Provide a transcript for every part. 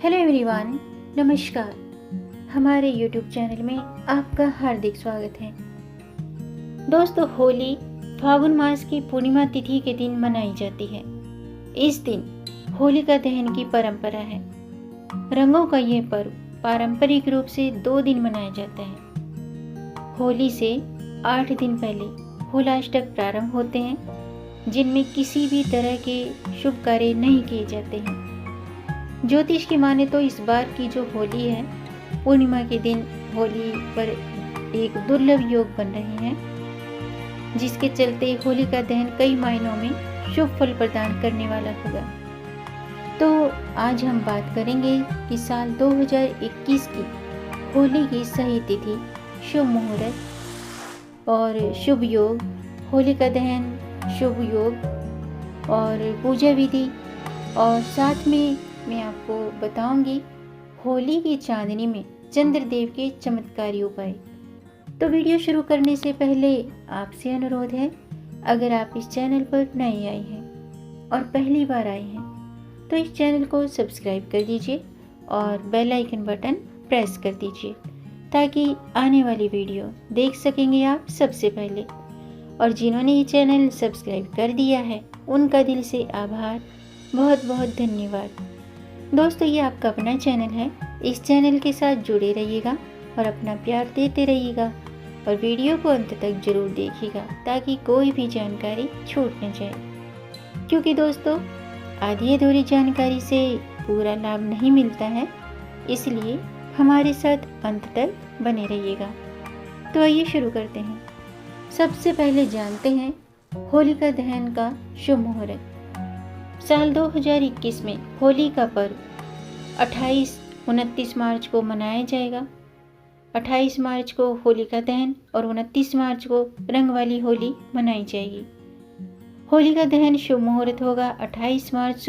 Hello everyone, नमस्कार। हमारे YouTube channel में आपका हार्दिक स्वागत है। दोस्तों, होली फागुन मास की पूर्णिमा तिथि के दिन मनाई जाती है। इस दिन होलिका दहन की परंपरा है। रंगों का यह पर्व पारंपरिक रूप से 2 दिन मनाया जाता है। होली से 8 दिन पहले होलाष्टक प्रारंभ होते हैं, जिनमें किसी भी तरह के शुभ कार्य नहीं किए जाते हैं। ज्योतिष की माने तो इस बार की जो होली है, पूर्णिमा के दिन होली पर एक दुर्लभ योग बन रहे हैं, जिसके चलते होली का दहन कई मायनों में शुभ फल प्रदान करने वाला होगा। तो आज हम बात करेंगे कि साल 2021 की होली की सही तिथि, शुभ मुहूर्त और शुभ योग, होली का दहन, शुभ योग और पूजा विधि, और साथ में मैं आपको बताऊंगी होली की चांदनी में चंद्रदेव के चमत्कारी उपाय। तो वीडियो शुरू करने से पहले आपसे अनुरोध है, अगर आप इस चैनल पर नए आए हैं और पहली बार आए हैं तो इस चैनल को सब्सक्राइब कर दीजिए और बेल आइकन बटन प्रेस कर दीजिए, ताकि आने वाली वीडियो देख सकेंगे आप सबसे पहले। और जिन्होंने ये चैनल सब्सक्राइब कर दिया है, उनका दिल से आभार, बहुत बहुत धन्यवाद। दोस्तों, ये आपका अपना चैनल है, इस चैनल के साथ जुड़े रहिएगा और अपना प्यार देते रहिएगा और वीडियो को अंत तक जरूर देखिएगा, ताकि कोई भी जानकारी छूट न जाए। क्योंकि दोस्तों, आधी अधूरी जानकारी से पूरा लाभ नहीं मिलता है, इसलिए हमारे साथ अंत तक बने रहिएगा। तो आइए शुरू करते हैं। सबसे पहले जानते हैं होलिका दहन का शुभ मुहूर्त। साल 2021 में होली का पर्व 28-29 मार्च को मनाया जाएगा। 28 मार्च को होलिका दहन और 29 मार्च को रंग वाली होली मनाई जाएगी। होलिका दहन शुभ मुहूर्त होगा 28 मार्च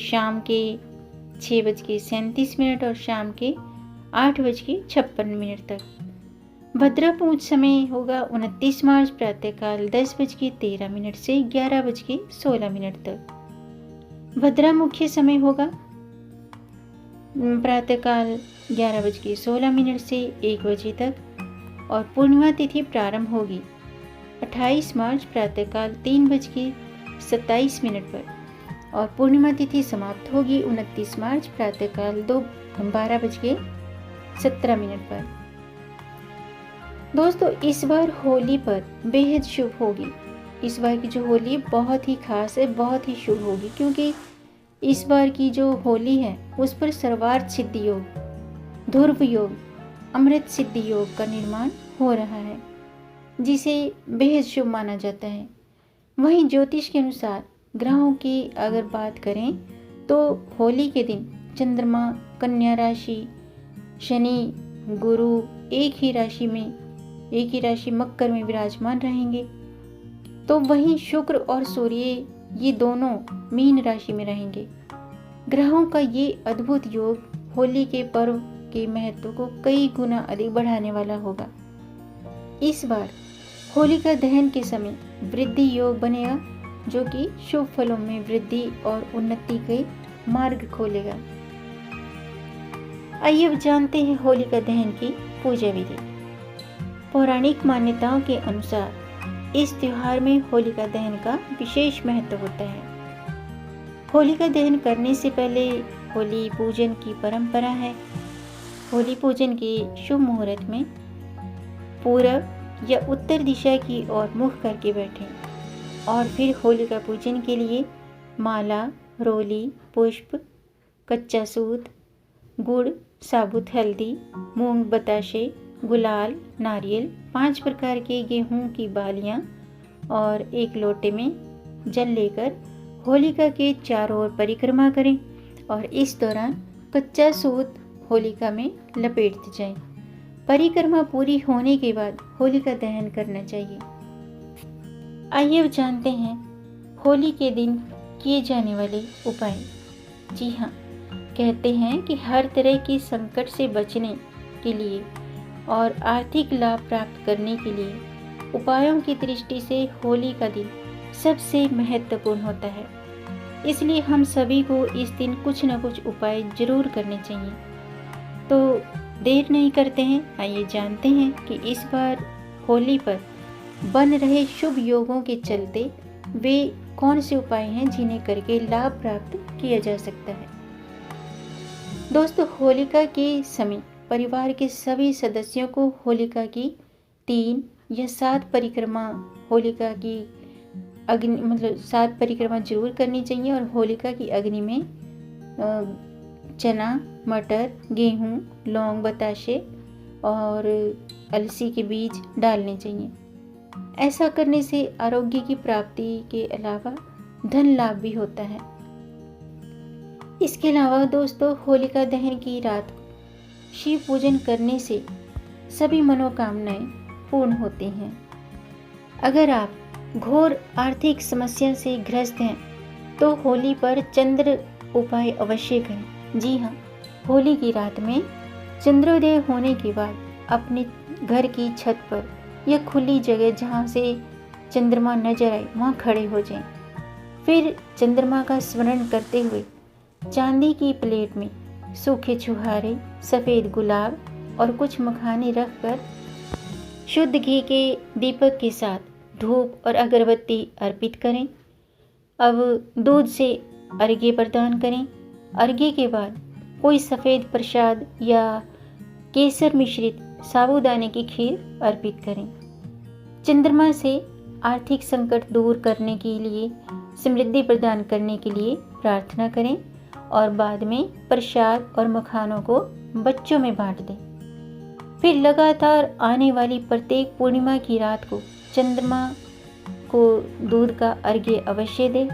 शाम के 6:37 और शाम के 8:56 तक। भद्रा पूज समय होगा 29 मार्च प्रातःकाल 10:13 से 11:16 तक। भद्रा मुख्य समय होगा प्रातःकाल 11:16 से 1 बजे तक और पूर्णिमा तिथि प्रारंभ होगी 28 मार्च प्रातःकाल 3:27 पर और पूर्णिमा तिथि समाप्त होगी 29 मार्च प्रातःकाल 12:17 पर। दोस्तों, इस बार होली पर बेहद शुभ होगी। इस बार की जो होली बहुत ही खास है, बहुत ही शुभ होगी, क्योंकि इस बार की जो होली है उस पर सर्वार्थ सिद्धि योग, ध्रुव योग, अमृत सिद्धि योग का निर्माण हो रहा है, जिसे बेहद शुभ माना जाता है। वहीं ज्योतिष के अनुसार ग्रहों की अगर बात करें तो होली के दिन चंद्रमा कन्या राशि, शनि, गुरु एक ही राशि मकर में विराजमान रहेंगे। तो वहीं शुक्र और सूर्य ये दोनों मीन राशि में रहेंगे। ग्रहों का ये अद्भुत योग होली के पर्व के महत्व को कई गुना अधिक बढ़ाने वाला होगा। इस बार होलिका दहन के समय वृद्धि योग बनेगा, जो कि शुभ फलों में वृद्धि और उन्नति के मार्ग खोलेगा। आइए अब जानते हैं होलिका दहन की पूजा विधि। पौराणिक मान्यताओं के अनुसार इस त्योहार में होलिका दहन का विशेष महत्व होता है। होलिका दहन करने से पहले होली पूजन की परंपरा है। होली पूजन के शुभ मुहूर्त में पूर्व या उत्तर दिशा की ओर मुख करके बैठें और फिर होलिका पूजन के लिए माला, रोली, पुष्प, कच्चा सूत, गुड़, साबुत हल्दी, मूंग, बताशे, गुलाल, नारियल, 5 प्रकार के गेहूं की बालियां और एक लोटे में जल लेकर होलिका के चारों ओर परिक्रमा करें और इस दौरान कच्चा सूत होलिका में लपेटते जाएं। परिक्रमा पूरी होने के बाद होलिका दहन करना चाहिए। आइए अब जानते हैं होली के दिन किए जाने वाले उपाय। जी हाँ, कहते हैं कि हर तरह के संकट से बचने के लिए और आर्थिक लाभ प्राप्त करने के लिए उपायों की दृष्टि से होली का दिन सबसे महत्वपूर्ण होता है। इसलिए हम सभी को इस दिन कुछ न कुछ उपाय जरूर करने चाहिए। तो देर नहीं करते हैं, आइए जानते हैं कि इस बार होली पर बन रहे शुभ योगों के चलते वे कौन से उपाय हैं जिन्हें करके लाभ प्राप्त किया जा सकता है। दोस्तों, होलिका के समय परिवार के सभी सदस्यों को होलिका की 3 या 7 परिक्रमा होलिका की अग्नि 7 परिक्रमा जरूर करनी चाहिए और होलिका की अग्नि में चना, मटर, गेहूं, लौंग, बताशे और अलसी के बीज डालने चाहिए। ऐसा करने से आरोग्य की प्राप्ति के अलावा धन लाभ भी होता है। इसके अलावा दोस्तों, होलिका दहन की रात शिव पूजन करने से सभी मनोकामनाएं पूर्ण होती हैं। अगर आप घोर आर्थिक समस्या से ग्रस्त हैं तो होली पर चंद्र उपाय अवश्य करें। जी हाँ, होली की रात में चंद्रोदय होने के बाद अपने घर की छत पर या खुली जगह जहाँ से चंद्रमा नजर आए वहाँ खड़े हो जाएं। फिर चंद्रमा का स्मरण करते हुए चांदी की प्लेट में सूखे छुहारे, सफ़ेद गुलाब और कुछ मखाने रखकर शुद्ध घी के दीपक के साथ धूप और अगरबत्ती अर्पित करें। अब दूध से अर्घ्य प्रदान करें। अर्घ्य के बाद कोई सफ़ेद प्रसाद या केसर मिश्रित साबूदाने की खीर अर्पित करें। चंद्रमा से आर्थिक संकट दूर करने के लिए, समृद्धि प्रदान करने के लिए प्रार्थना करें और बाद में प्रसाद और मखानों को बच्चों में बांट दें। फिर लगातार आने वाली प्रत्येक पूर्णिमा की रात को चंद्रमा को दूध का अर्घ्य अवश्य दें।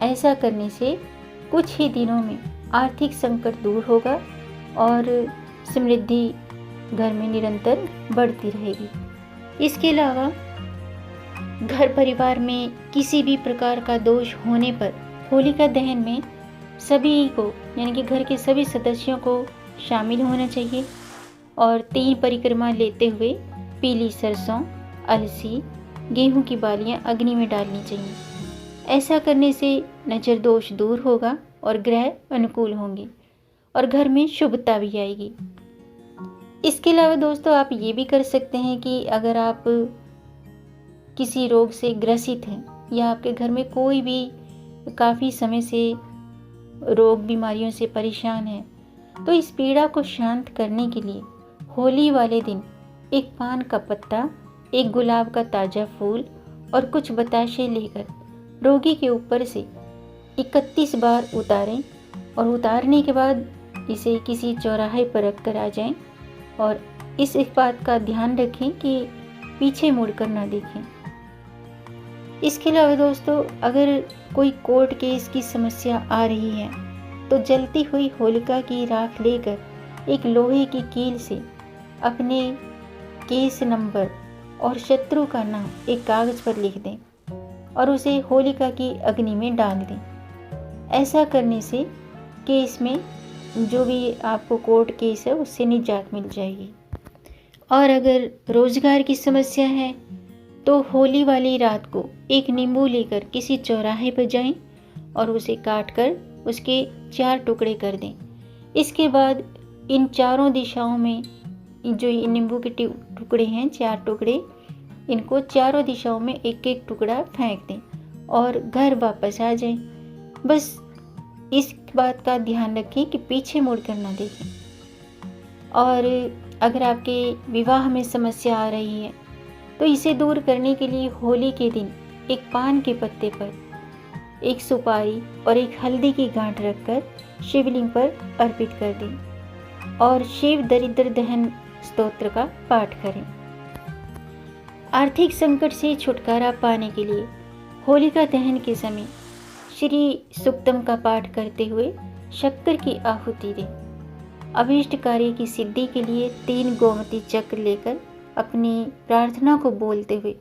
ऐसा करने से कुछ ही दिनों में आर्थिक संकट दूर होगा और समृद्धि घर में निरंतर बढ़ती रहेगी। इसके अलावा घर परिवार में किसी भी प्रकार का दोष होने पर होलिका दहन में सभी को, यानी कि घर के सभी सदस्यों को शामिल होना चाहिए और 3 परिक्रमा लेते हुए पीली सरसों, अलसी, गेहूं की बालियां अग्नि में डालनी चाहिए। ऐसा करने से नजर दोष दूर होगा और ग्रह अनुकूल होंगे और घर में शुभता भी आएगी। इसके अलावा दोस्तों, आप ये भी कर सकते हैं कि अगर आप किसी रोग से ग्रसित हैं या आपके घर में कोई भी काफ़ी समय से रोग बीमारियों से परेशान है, तो इस पीड़ा को शांत करने के लिए होली वाले दिन एक पान का पत्ता, एक गुलाब का ताज़ा फूल और कुछ बताशे लेकर रोगी के ऊपर से 31 बार उतारें और उतारने के बाद इसे किसी चौराहे पर रख कर आ जाएं और इस बात का ध्यान रखें कि पीछे मुड़कर ना देखें। इसके अलावा दोस्तों, अगर कोई कोर्ट केस की समस्या आ रही है तो जलती हुई होलिका की राख लेकर एक लोहे की कील से अपने केस नंबर और शत्रु का नाम एक कागज पर लिख दें और उसे होलिका की अग्नि में डाल दें। ऐसा करने से केस में जो भी आपको कोर्ट केस है उससे निजात मिल जाएगी। और अगर रोजगार की समस्या है तो होली वाली रात को एक नींबू लेकर किसी चौराहे पर जाएं और उसे काट कर उसके 4 टुकड़े कर दें। इसके बाद इन चारों दिशाओं में जो नींबू के टुकड़े हैं, 4 टुकड़े, इनको चारों दिशाओं में एक एक टुकड़ा फेंक दें और घर वापस आ जाएं। बस इस बात का ध्यान रखें कि पीछे मुड़कर ना देखें। और अगर आपके विवाह में समस्या आ रही है तो इसे दूर करने के लिए होली के दिन एक पान के पत्ते पर एक सुपारी और एक हल्दी की गांठ रखकर शिवलिंग पर अर्पित कर दें और शिव दरिद्र दहन स्तोत्र का पाठ करें। आर्थिक संकट से छुटकारा पाने के लिए होलिका दहन के समय श्री सुक्तम का पाठ करते हुए शक्कर की आहुति दें। अभीष्ट कार्य की सिद्धि के लिए 3 गोमती चक्र लेकर अपनी प्रार्थना को बोलते हुए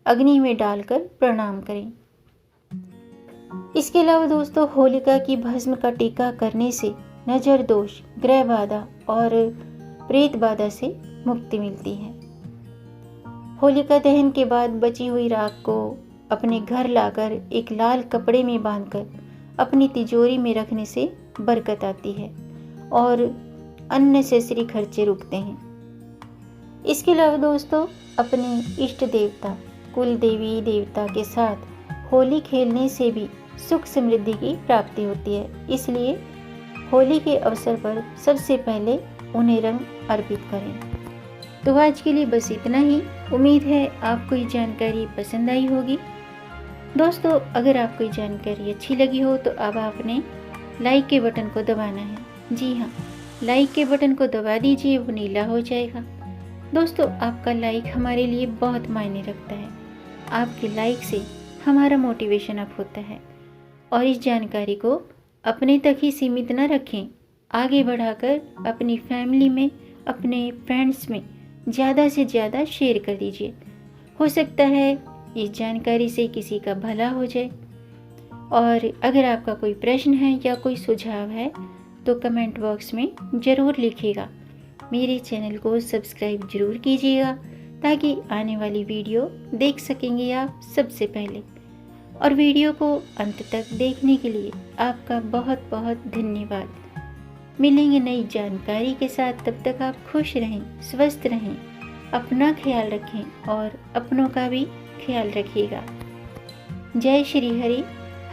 अग्नि में डालकर प्रणाम करें। इसके अलावा दोस्तों, होलिका की भस्म का टीका करने से नजर दोष, ग्रह बाधा और प्रेत बाधा से मुक्ति मिलती है। होलिका दहन के बाद बची हुई राख को अपने घर लाकर एक लाल कपड़े में बांधकर अपनी तिजोरी में रखने से बरकत आती है और अननेसेसरी खर्चे रुकते हैं। इसके अलावा दोस्तों, अपने इष्ट देवता, कुल देवी देवता के साथ होली खेलने से भी सुख समृद्धि की प्राप्ति होती है। इसलिए होली के अवसर पर सबसे पहले उन्हें रंग अर्पित करें। तो आज के लिए बस इतना ही। उम्मीद है आपको ये जानकारी पसंद आई होगी। दोस्तों, अगर आपको ये जानकारी अच्छी लगी हो तो अब आपने लाइक के बटन को दबाना है। जी हाँ, लाइक के बटन को दबा दीजिए, वो नीला हो जाएगा। दोस्तों, आपका लाइक हमारे लिए बहुत मायने रखता है। आपके लाइक से हमारा मोटिवेशन अप होता है। और इस जानकारी को अपने तक ही सीमित न रखें, आगे बढ़ाकर अपनी फैमिली में, अपने फ्रेंड्स में ज़्यादा से ज़्यादा शेयर कर दीजिए। हो सकता है इस जानकारी से किसी का भला हो जाए। और अगर आपका कोई प्रश्न है या कोई सुझाव है तो कमेंट बॉक्स में ज़रूर लिखिएगा। मेरे चैनल को सब्सक्राइब ज़रूर कीजिएगा ताकि आने वाली वीडियो देख सकेंगे आप सबसे पहले। और वीडियो को अंत तक देखने के लिए आपका बहुत बहुत धन्यवाद। मिलेंगे नई जानकारी के साथ, तब तक आप खुश रहें, स्वस्थ रहें, अपना ख्याल रखें और अपनों का भी ख्याल रखिएगा। जय श्री हरि,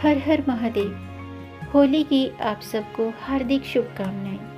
हर हर महादेव। होली की आप सबको हार्दिक शुभकामनाएं।